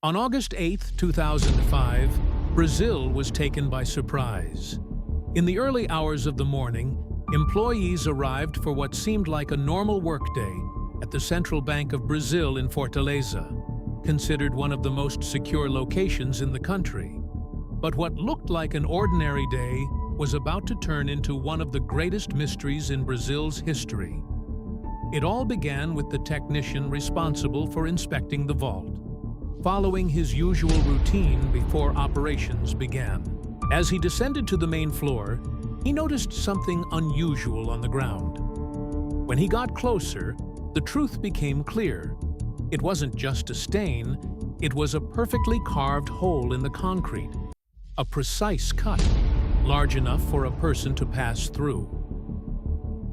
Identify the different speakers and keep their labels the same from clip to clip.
Speaker 1: On August 8, 2005, Brazil was taken by surprise. In the early hours of the morning, employees arrived for what seemed like a normal workday at the Central Bank of Brazil in Fortaleza, considered one of the most secure locations in the country. But what looked like an ordinary day was about to turn into one of the greatest mysteries in Brazil's history. It all began with the technician responsible for inspecting the vault, following his usual routine before operations began. As he descended to the main floor, he noticed something unusual on the ground. When he got closer, the truth became clear. It wasn't just a stain, it was a perfectly carved hole in the concrete, a precise cut, large enough for a person to pass through.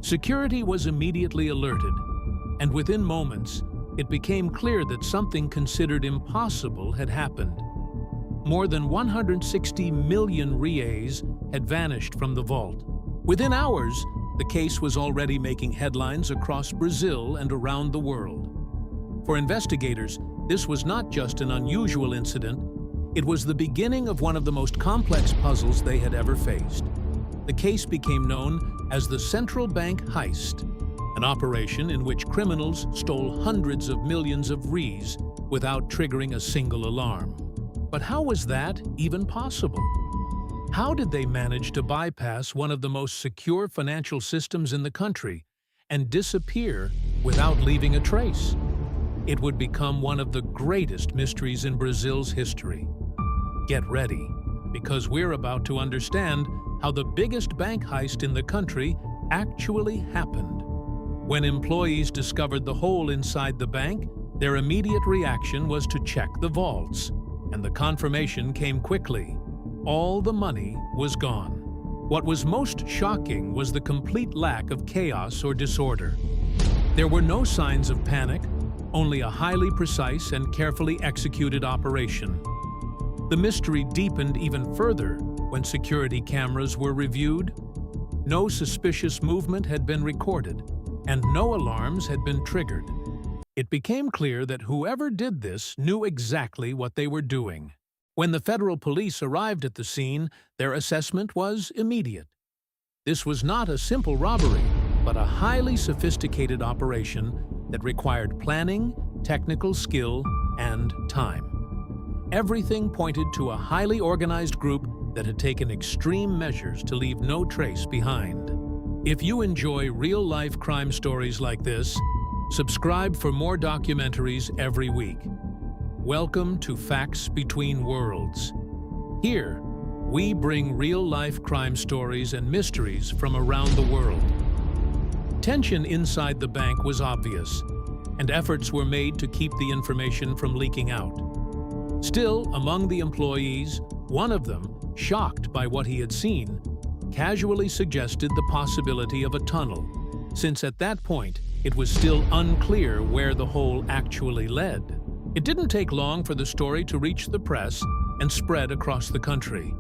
Speaker 1: Security was immediately alerted, and within moments, it became clear that something considered impossible had happened. More than 160 million reais had vanished from the vault. Within hours, the case was already making headlines across Brazil and around the world. For investigators, this was not just an unusual incident, it was the beginning of one of the most complex puzzles they had ever faced. The case became known as the Central Bank Heist, an operation in which criminals stole hundreds of millions of reais without triggering a single alarm. But how was that even possible? How did they manage to bypass one of the most secure financial systems in the country and disappear without leaving a trace? It would become one of the greatest mysteries in Brazil's history. Get ready, because we're about to understand how the biggest bank heist in the country actually happened. When employees discovered the hole inside the bank, their immediate reaction was to check the vaults, and the confirmation came quickly. All the money was gone. What was most shocking was the complete lack of chaos or disorder. There were no signs of panic, only a highly precise and carefully executed operation. The mystery deepened even further when security cameras were reviewed. No suspicious movement had been recorded, and no alarms had been triggered. It became clear that whoever did this knew exactly what they were doing. When the federal police arrived at the scene, their assessment was immediate. This was not a simple robbery, but a highly sophisticated operation that required planning, technical skill, and time. Everything pointed to a highly organized group that had taken extreme measures to leave no trace behind. If you enjoy real-life crime stories like this, subscribe for more documentaries every week. Welcome to Facts Between Worlds. Here, we bring real-life crime stories and mysteries from around the world. Tension inside the bank was obvious, and efforts were made to keep the information from leaking out. Still, among the employees, one of them, shocked by what he had seen, casually suggested the possibility of a tunnel, since at that point it was still unclear where the hole actually led. It didn't take long for the story to reach the press and spread across the country.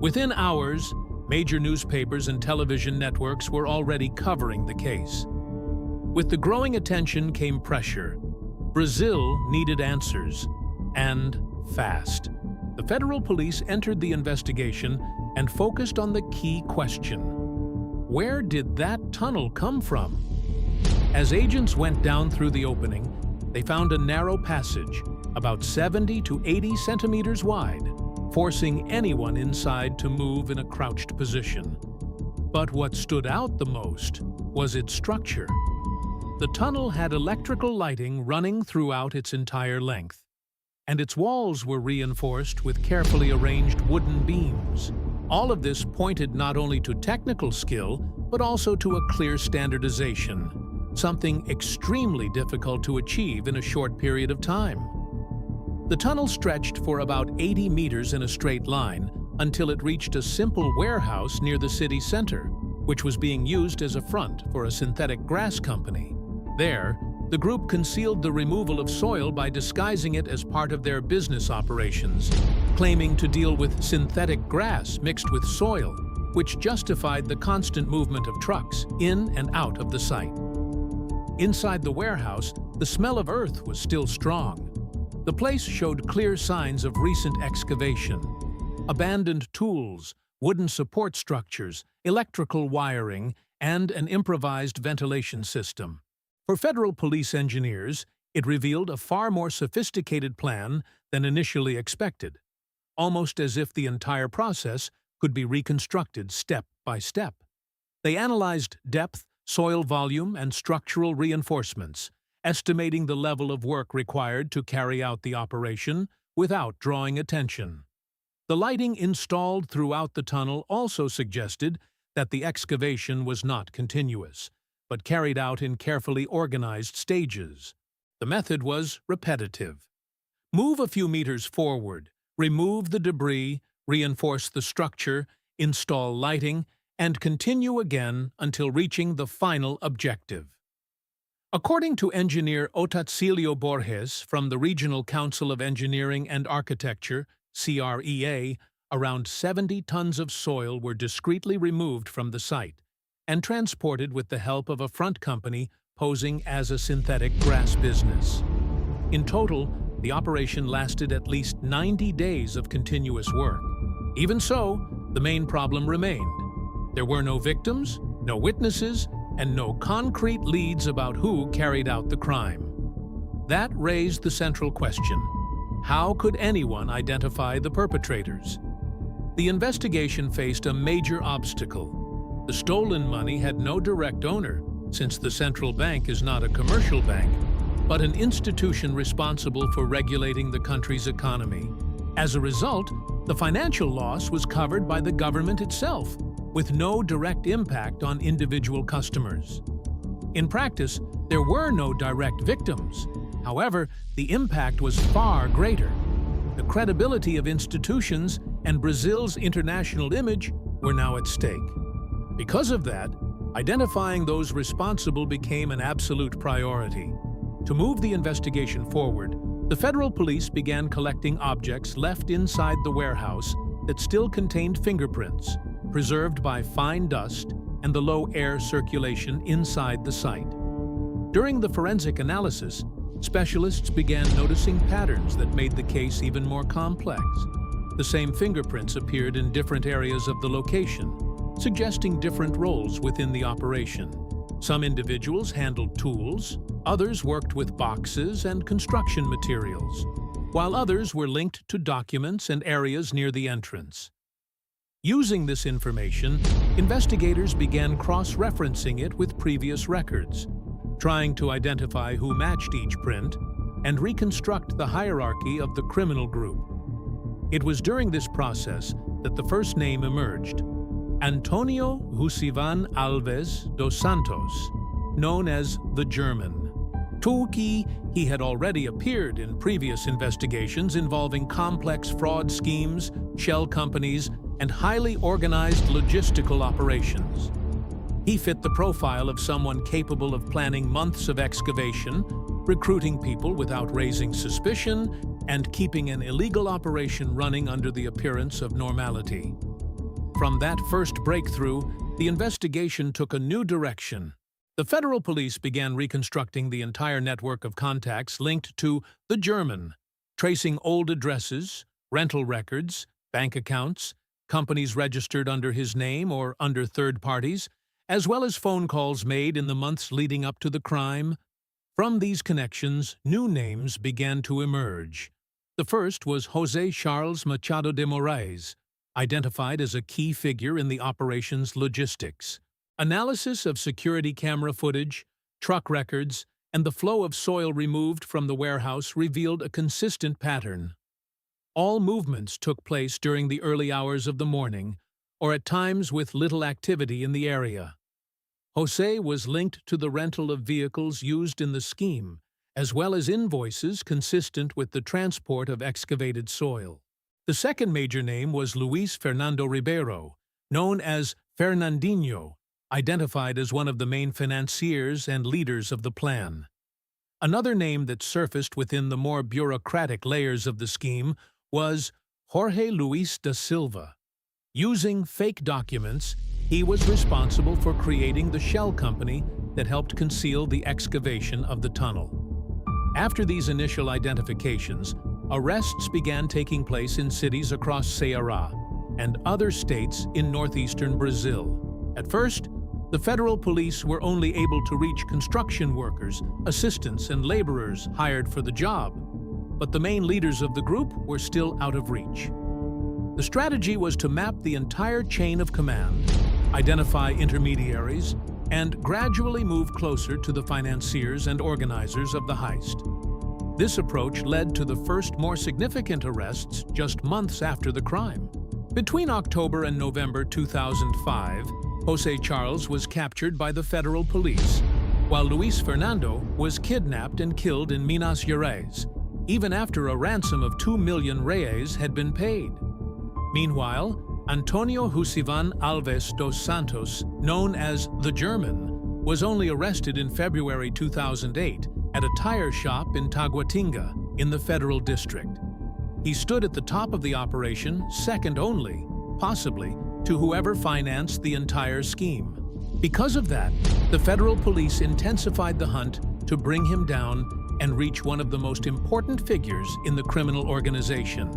Speaker 1: Within hours, major newspapers and television networks were already covering the case. With the growing attention came pressure. Brazil needed answers, and fast. The federal police entered the investigation and focused on the key question: where did that tunnel come from? As agents went down through the opening, they found a narrow passage, about 70 to 80 centimeters wide, forcing anyone inside to move in a crouched position. But what stood out the most was its structure. The tunnel had electrical lighting running throughout its entire length, and its walls were reinforced with carefully arranged wooden beams. All of this pointed not only to technical skill, but also to a clear standardization, something extremely difficult to achieve in a short period of time. The tunnel stretched for about 80 meters in a straight line until it reached a simple warehouse near the city center, which was being used as a front for a synthetic grass company. There, the group concealed the removal of soil by disguising it as part of their business operations, claiming to deal with synthetic grass mixed with soil, which justified the constant movement of trucks in and out of the site. Inside the warehouse, the smell of earth was still strong, The place showed clear signs of recent excavation. Abandoned tools, wooden support structures, electrical wiring, and an improvised ventilation system. For federal police engineers, it revealed a far more sophisticated plan than initially expected, almost as if the entire process could be reconstructed step by step. They analyzed depth, soil volume, and structural reinforcements, estimating the level of work required to carry out the operation without drawing attention. The lighting installed throughout the tunnel also suggested that the excavation was not continuous, but carried out in carefully organized stages. The method was repetitive. Move a few meters forward, remove the debris, reinforce the structure, install lighting, and continue again until reaching the final objective. According to engineer Otacilio Borges from the Regional Council of Engineering and Architecture, CREA, around 70 tons of soil were discreetly removed from the site and transported with the help of a front company posing as a synthetic grass business. In total, the operation lasted at least 90 days of continuous work. Even so, the main problem remained. There were no victims, no witnesses, and no concrete leads about who carried out the crime. That raised the central question: how could anyone identify the perpetrators? The investigation faced a major obstacle. The stolen money had no direct owner, since the central bank is not a commercial bank, but an institution responsible for regulating the country's economy. As a result, the financial loss was covered by the government itself, with no direct impact on individual customers. In practice, there were no direct victims. However, the impact was far greater. The credibility of institutions and Brazil's international image were now at stake. Because of that, identifying those responsible became an absolute priority. To move the investigation forward, the federal police began collecting objects left inside the warehouse that still contained fingerprints, preserved by fine dust and the low air circulation inside the site. During the forensic analysis, specialists began noticing patterns that made the case even more complex. The same fingerprints appeared in different areas of the location, suggesting different roles within the operation. Some individuals handled tools, others worked with boxes and construction materials, while others were linked to documents and areas near the entrance. Using this information, investigators began cross-referencing it with previous records, trying to identify who matched each print and reconstruct the hierarchy of the criminal group. It was during this process that the first name emerged: Antonio Jusivan Alves dos Santos, known as the German. He had already appeared in previous investigations involving complex fraud schemes, shell companies, and highly organized logistical operations. He fit the profile of someone capable of planning months of excavation, recruiting people without raising suspicion, and keeping an illegal operation running under the appearance of normality. From that first breakthrough, the investigation took a new direction. The federal police began reconstructing the entire network of contacts linked to the German, tracing old addresses, rental records, bank accounts, companies registered under his name or under third parties, as well as phone calls made in the months leading up to the crime. From these connections, new names began to emerge. The first was José Charles Machado de Moraes, identified as a key figure in the operation's logistics. Analysis of security camera footage, truck records, and the flow of soil removed from the warehouse revealed a consistent pattern. All movements took place during the early hours of the morning, or at times with little activity in the area. José was linked to the rental of vehicles used in the scheme, as well as invoices consistent with the transport of excavated soil. The second major name was Luis Fernando Ribeiro, known as Fernandinho, identified as one of the main financiers and leaders of the plan. Another name that surfaced within the more bureaucratic layers of the scheme was Jorge Luis da Silva. Using fake documents, he was responsible for creating the shell company that helped conceal the excavation of the tunnel. After these initial identifications, arrests began taking place in cities across Ceará and other states in northeastern Brazil. At first, the federal police were only able to reach construction workers, assistants, and laborers hired for the job, but the main leaders of the group were still out of reach. The strategy was to map the entire chain of command, identify intermediaries, and gradually move closer to the financiers and organizers of the heist. This approach led to the first more significant arrests just months after the crime. Between October and November 2005, José Charles was captured by the federal police, while Luis Fernando was kidnapped and killed in Minas Gerais, even after a ransom of 2 million reais had been paid. Meanwhile, Antonio Jusivan Alves dos Santos, known as the German, was only arrested in February 2008 at a tire shop in Taguatinga, in the Federal District. He stood at the top of the operation, second only, possibly, to whoever financed the entire scheme. Because of that, the federal police intensified the hunt to bring him down and reach one of the most important figures in the criminal organization.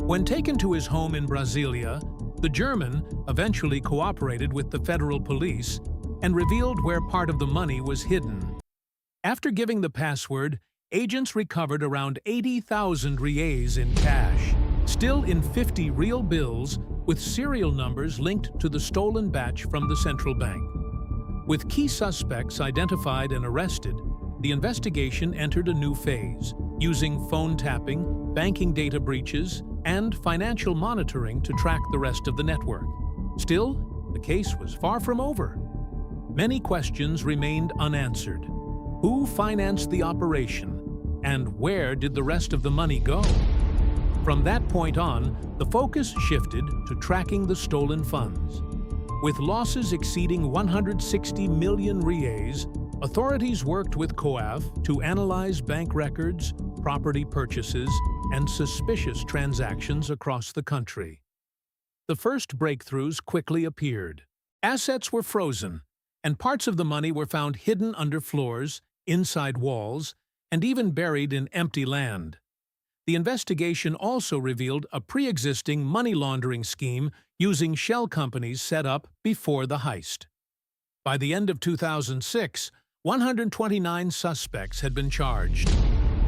Speaker 1: When taken to his home in Brasilia, the German eventually cooperated with the federal police and revealed where part of the money was hidden. After giving the password, agents recovered around 80,000 reais in cash, still in 50 real bills with serial numbers linked to the stolen batch from the central bank. With key suspects identified and arrested, the investigation entered a new phase, using phone tapping, banking data breaches, and financial monitoring to track the rest of the network. Still, the case was far from over. Many questions remained unanswered. Who financed the operation? And where did the rest of the money go? From that point on, the focus shifted to tracking the stolen funds. With losses exceeding 160 million reais, authorities worked with COAF to analyze bank records, property purchases, and suspicious transactions across the country. The first breakthroughs quickly appeared. Assets were frozen, and parts of the money were found hidden under floors, inside walls, and even buried in empty land. The investigation also revealed a pre-existing money laundering scheme using shell companies set up before the heist. By the end of 2006, 129 suspects had been charged.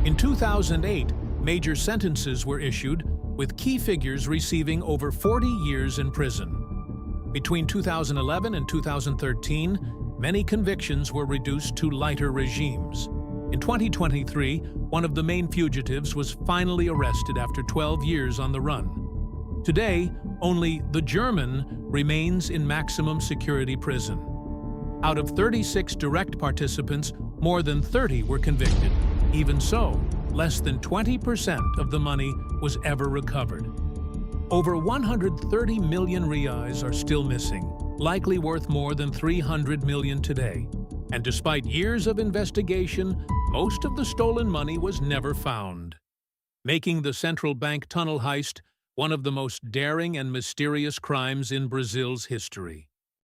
Speaker 1: In 2008, major sentences were issued, with key figures receiving over 40 years in prison. Between 2011 and 2013, many convictions were reduced to lighter regimes. In 2023, one of the main fugitives was finally arrested after 12 years on the run. Today, only the German remains in maximum security prison. Out of 36 direct participants, more than 30 were convicted. Even so, less than 20% of the money was ever recovered. Over 130 million reais are still missing, likely worth more than 300 million today. And despite years of investigation, most of the stolen money was never found, making the central bank tunnel heist one of the most daring and mysterious crimes in Brazil's history.